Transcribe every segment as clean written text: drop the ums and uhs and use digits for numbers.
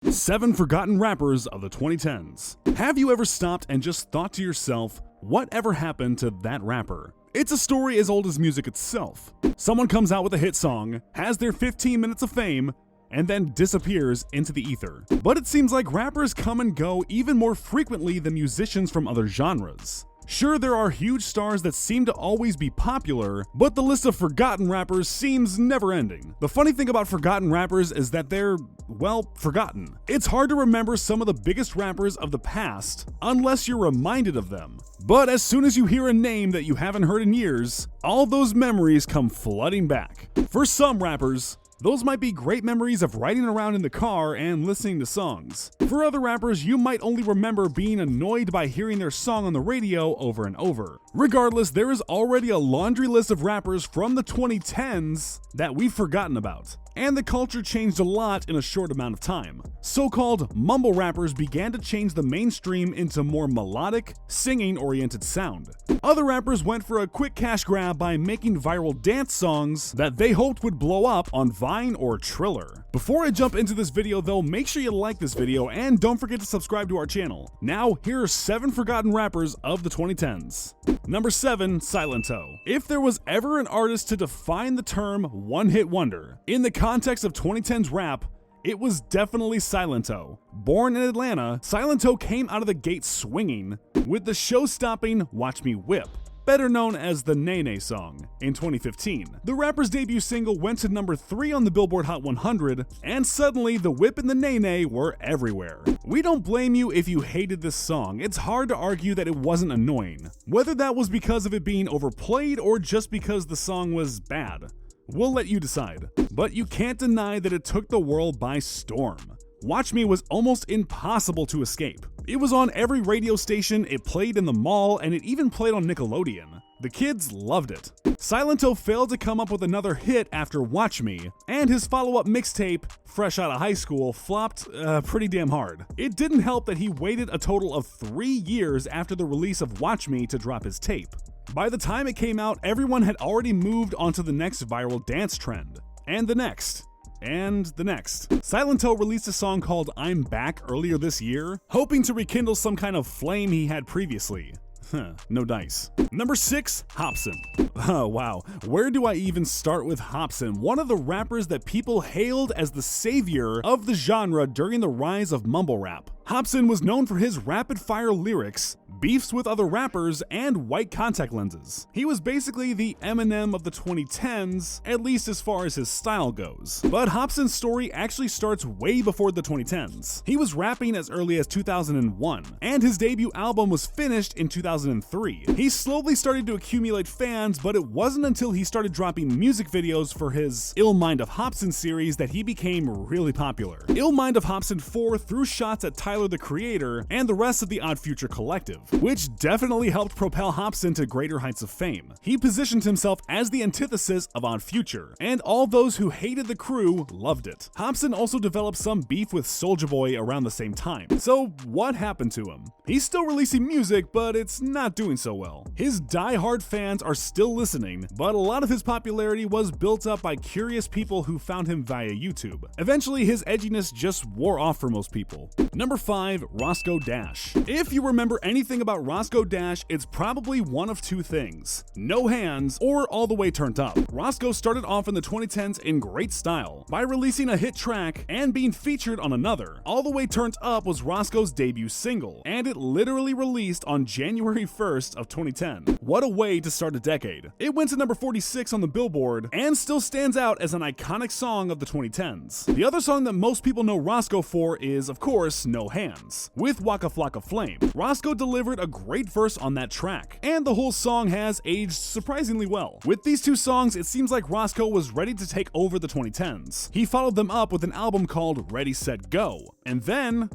7 Forgotten Rappers of the 2010s. Have you ever stopped and just thought to yourself, whatever happened to that rapper? It's a story as old as music itself. Someone comes out with a hit song, has their 15 minutes of fame, and then disappears into the ether. But it seems like rappers come and go even more frequently than musicians from other genres. Sure, there are huge stars that seem to always be popular, but the list of forgotten rappers seems never-ending. The funny thing about forgotten rappers is that they're, well, forgotten. It's hard to remember some of the biggest rappers of the past unless you're reminded of them. But as soon as you hear a name that you haven't heard in years, all those memories come flooding back. For some rappers, those might be great memories of riding around in the car and listening to songs. For other rappers, you might only remember being annoyed by hearing their song on the radio over and over. Regardless, there is already a laundry list of rappers from the 2010s that we've forgotten about. And the culture changed a lot in a short amount of time. So-called mumble rappers began to change the mainstream into more melodic, singing-oriented sound. Other rappers went for a quick cash grab by making viral dance songs that they hoped would blow up on Vine or Triller. Before I jump into this video though, make sure you like this video and don't forget to subscribe to our channel. Now, here are 7 forgotten rappers of the 2010s. Number 7, Silento. If there was ever an artist to define the term one-hit wonder, in the context of 2010s rap, it was definitely Silento. Born in Atlanta, Silento came out of the gate swinging with the show-stopping Watch Me Whip, better known as the Nene song, in 2015. The rapper's debut single went to number 3 on the Billboard Hot 100, and suddenly the whip and the Nene were everywhere. We don't blame you if you hated this song. It's hard to argue that it wasn't annoying, whether that was because of it being overplayed or just because the song was bad. We'll let you decide, but you can't deny that it took the world by storm. Watch Me was almost impossible to escape. It was on every radio station, it played in the mall, and it even played on Nickelodeon. The kids loved it. Silento failed to come up with another hit after Watch Me, and his follow-up mixtape, Fresh Outta High School, flopped pretty damn hard. It didn't help that he waited a total of 3 years after the release of Watch Me to drop his tape. By the time it came out, everyone had already moved on to the next viral dance trend, and the next. And the next. Silento released a song called I'm Back earlier this year, hoping to rekindle some kind of flame he had previously. No dice. Number 6, Hopsin. Oh wow, where do I even start with Hopsin? One of the rappers that people hailed as the savior of the genre during the rise of mumble rap. Hopsin was known for his rapid-fire lyrics, beefs with other rappers, and white contact lenses. He was basically the Eminem of the 2010s, at least as far as his style goes. But Hopsin's story actually starts way before the 2010s. He was rapping as early as 2001, and his debut album was finished in 2003. He slowly started to accumulate fans, but it wasn't until he started dropping music videos for his Ill Mind of Hopsin series that he became really popular. Ill Mind of Hopsin 4 threw shots at Tyler the Creator and the rest of the Odd Future collective, which definitely helped propel Hopsin to greater heights of fame. He positioned himself as the antithesis of Odd Future, and all those who hated the crew loved it. Hopsin also developed some beef with Soulja Boy around the same time. So what happened to him? He's still releasing music, but it's not doing so well. His die-hard fans are still listening, but a lot of his popularity was built up by curious people who found him via YouTube. Eventually, his edginess just wore off for most people. Number 5, Roscoe Dash. If you remember anything about Roscoe Dash, it's probably one of 2 things: No Hands or All the Way Turned Up. Roscoe started off in the 2010s in great style by releasing a hit track and being featured on another. All the Way Turned Up was Roscoe's debut single, and it literally released on January 1st of 2010. What a way to start a decade. It went to number 46 on the Billboard and still stands out as an iconic song of the 2010s. The other song that most people know Roscoe for is, of course, No Hands, with Waka Flocka Flame. Roscoe delivered a great verse on that track, and the whole song has aged surprisingly well. With these 2 songs, it seems like Roscoe was ready to take over the 2010s. He followed them up with an album called Ready Set Go, and then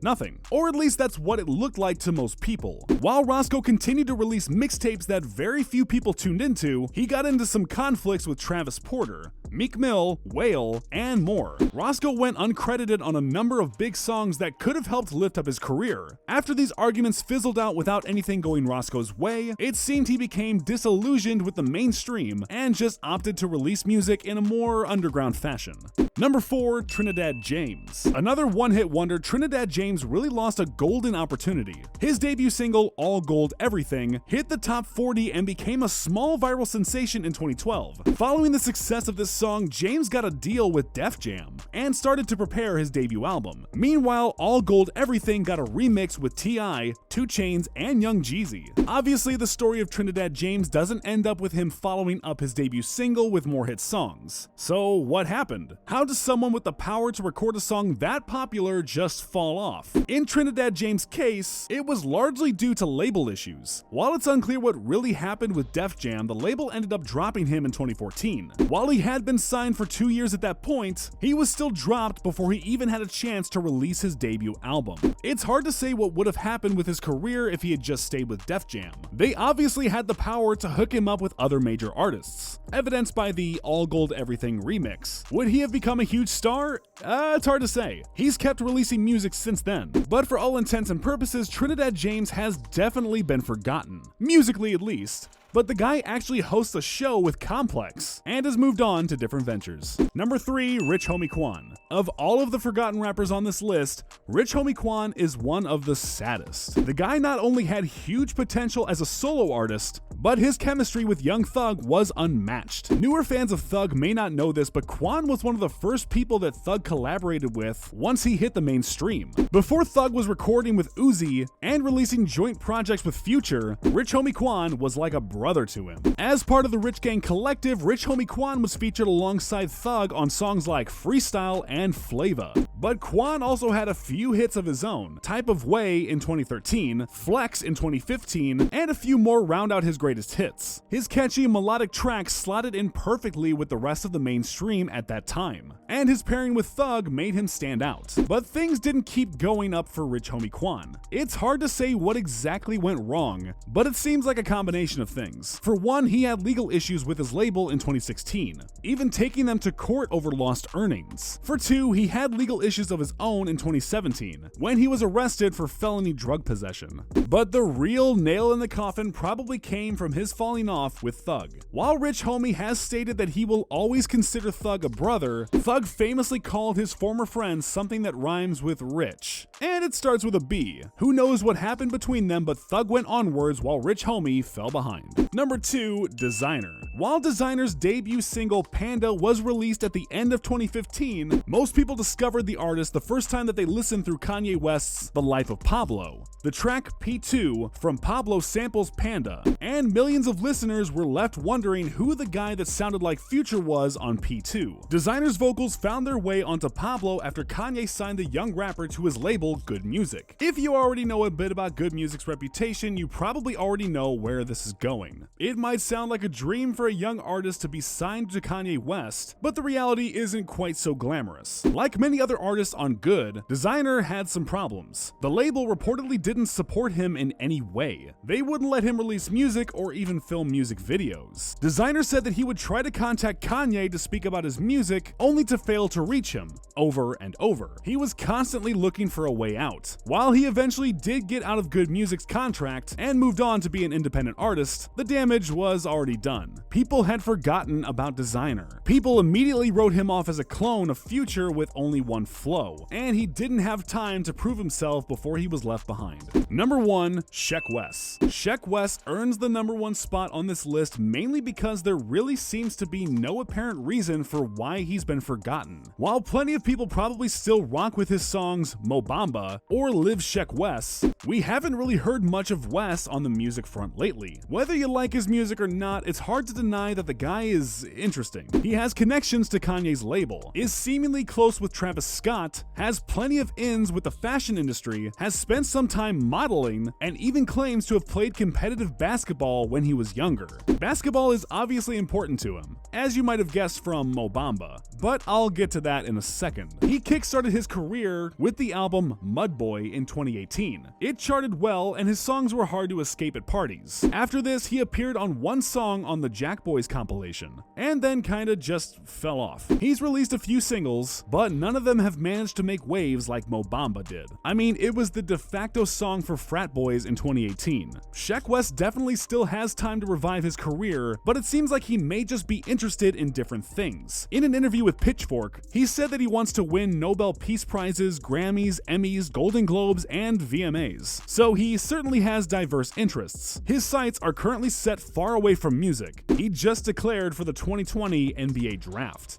nothing. Or at least that's what it looked like to most people. While Roscoe continued to release mixtapes that very few people tuned into, he got into some conflicts with Travis Porter, Meek Mill, Whale, and more. Roscoe went uncredited on a number of big songs that could have helped lift up his career. After these arguments fizzled out without anything going Roscoe's way, it seemed he became disillusioned with the mainstream and just opted to release music in a more underground fashion. Number 4, Trinidad James. Another one-hit wonder, Trinidad James really lost a golden opportunity. His debut single, All Gold Everything, hit the top 40 and became a small viral sensation in 2012. Following the success of this song, James got a deal with Def Jam and started to prepare his debut album. Meanwhile, All Gold Everything got a remix with T.I., 2 Chainz, and Young Jeezy. Obviously, the story of Trinidad James doesn't end up with him following up his debut single with more hit songs. So what happened? How does someone with the power to record a song that popular just fall off? In Trinidad James' case, it was largely due to label issues. While it's unclear what really happened with Def Jam, the label ended up dropping him in 2014. While he had been signed for 2 years at that point, he was still dropped before he even had a chance to release his debut album. It's hard to say what would have happened with his career if he had just stayed with Def Jam. They obviously had the power to hook him up with other major artists, evidenced by the All Gold Everything remix. Would he have become a huge star? It's hard to say. He's kept releasing music since then, but for all intents and purposes, Trinidad James has definitely been forgotten, musically at least. But the guy actually hosts a show with Complex and has moved on to different ventures. Number 3, Rich Homie Quan. Of all of the forgotten rappers on this list, Rich Homie Quan is one of the saddest. The guy not only had huge potential as a solo artist, but his chemistry with Young Thug was unmatched. Newer fans of Thug may not know this, but Quan was one of the first people that Thug collaborated with once he hit the mainstream. Before Thug was recording with Uzi and releasing joint projects with Future, Rich Homie Quan was like a brother to him. As part of the Rich Gang Collective, Rich Homie Quan was featured alongside Thug on songs like Freestyle and Flava. But Quan also had a few hits of his own, Type of Way in 2013, Flex in 2015, and a few more round out his greatest hits. His catchy melodic tracks slotted in perfectly with the rest of the mainstream at that time, and his pairing with Thug made him stand out. But things didn't keep going up for Rich Homie Quan. It's hard to say what exactly went wrong, but it seems like a combination of things. For one, he had legal issues with his label in 2016, even taking them to court over lost earnings. For two, he had legal issues of his own in 2017, when he was arrested for felony drug possession. But the real nail in the coffin probably came from his falling off with Thug. While Rich Homie has stated that he will always consider Thug a brother, Thug famously called his former friend something that rhymes with rich, and it starts with a B. Who knows what happened between them, but Thug went onwards while Rich Homie fell behind. Number 2, Designer. While Designer's debut single Panda was released at the end of 2015, most people discovered the artist the first time that they listened through Kanye West's The Life of Pablo. The track P2 from Pablo samples Panda, and millions of listeners were left wondering who the guy that sounded like Future was on P2. Designer's vocals found their way onto Pablo after Kanye signed the young rapper to his label Good Music. If you already know a bit about Good Music's reputation, you probably already know where this is going. It might sound like a dream for a young artist to be signed to Kanye West, but the reality isn't quite so glamorous. Like many other artists on Good, Designer had some problems. The label reportedly didn't support him in any way. They wouldn't let him release music or even film music videos. Designer said that he would try to contact Kanye to speak about his music, only to fail to reach him, over and over. He was constantly looking for a way out. While he eventually did get out of Good Music's contract and moved on to be an independent artist, the damage was already done. People had forgotten about Designer. People immediately wrote him off as a clone of Future with only one flow, and he didn't have time to prove himself before he was left behind. Number 1, Sheck Wes. Sheck Wes earns the number 1 spot on this list mainly because there really seems to be no apparent reason for why he's been forgotten. While plenty of people probably still rock with his songs Mo Bamba or Live Sheck Wes, we haven't really heard much of Wes on the music front lately. Whether you like his music or not, it's hard to deny that the guy is interesting. He has connections to Kanye's label, is seemingly close with Travis Scott, has plenty of ins with the fashion industry, has spent some time modeling, and even claims to have played competitive basketball when he was younger. Basketball is obviously important to him, as you might have guessed from Mo Bamba, but I'll get to that in a second. He kickstarted his career with the album Mud Boy in 2018. It charted well, and his songs were hard to escape at parties. After this, he appeared on one song on the Jack Boys compilation, and then kinda just fell off. He's released a few singles, but none of them have managed to make waves like Mo Bamba did. I mean, it was the de facto song for frat boys in 2018. Sheck West definitely still has time to revive his career, but it seems like he may just be interested in different things. In an interview with Pitchfork, he said that he wants to win Nobel Peace Prizes, Grammys, Emmys, Golden Globes, and VMAs. So he certainly has diverse interests. His sights are currently set far away from music. He just declared for the 2020 NBA draft.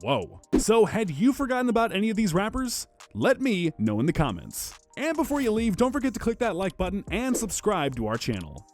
Whoa. So had you forgotten about any of these rappers? Let me know in the comments. And before you leave, don't forget to click that like button and subscribe to our channel.